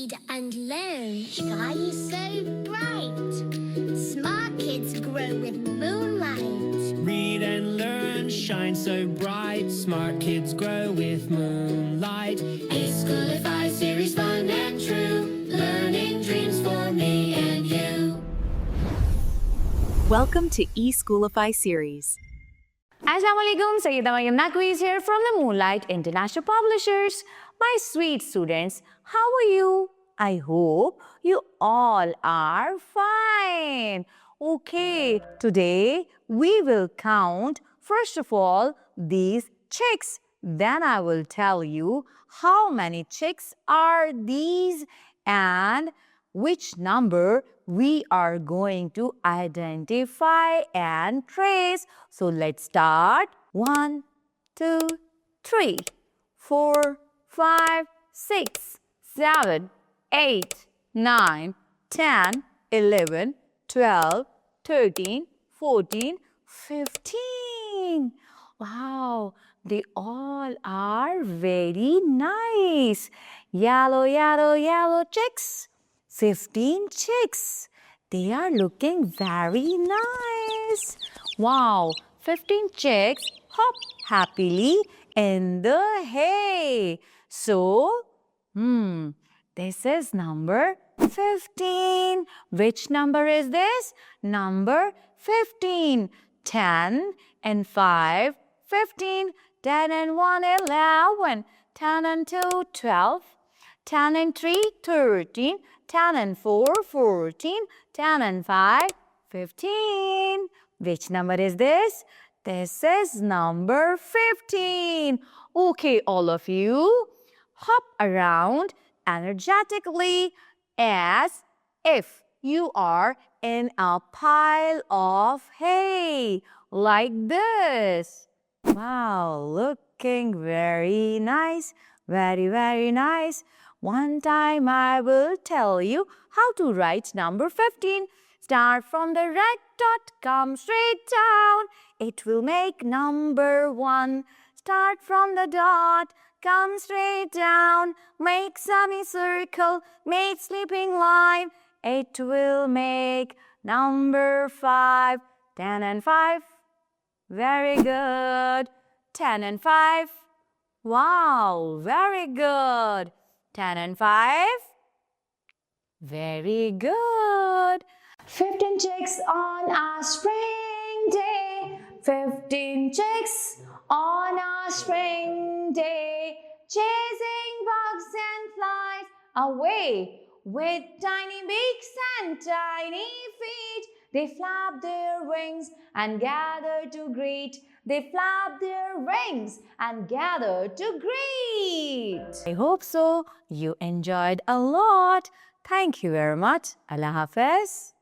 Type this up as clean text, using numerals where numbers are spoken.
read and learn. Sky is so bright. Smart kids grow with moonlight. Read and learn, shine so bright. Smart kids grow with moonlight. eSchoolify series, fun and true. Learning dreams for me and you. Welcome to eSchoolify series. Assalamualaikum, Sayyida Maryam Naqvi is here from the Moonlight International Publishers. My sweet students, how are you? I hope you all are fine. Okay, today we will count first of all these chicks. Then I will tell you how many chicks are these and which number we are going to identify and trace. So let's start. 1, 2, 3, 4, 5, 6, 7, 8, 9, 10, 11, 12, 13, 14, 15. Wow, they all are very nice. Yellow, yellow, yellow chicks. 15 chicks. They are looking very nice. Wow, 15 chicks hop happily in the hay. So, this is number 15. Which number is this? Number 15. 10 and 5, 15. 10 and 1, 11. 10 and 2, 12. 10 and 3, 13. 10 and 4, 14. 10 and 5, 15. Which number is this? This is number 15. Okay, all of you, hop around energetically as if you are in a pile of hay, like this. Wow, looking very nice, very, very nice. One time I will tell you how to write number 15. Start from the red dot, come straight down. It will make number 1. Start from the dot, come straight down. Make semicircle, make sleeping line. It will make number 5. 10 and 5. Very good. 10 and 5. Wow, very good. 10 and 5. Very good. 15 chicks on a spring day. 15 chicks on a spring day. Chasing bugs and flies away. With tiny beaks and tiny feet, they flap their wings and gather to greet. They flap their wings and gather to greet. I hope so. You enjoyed a lot. Thank you very much. Allah Hafiz.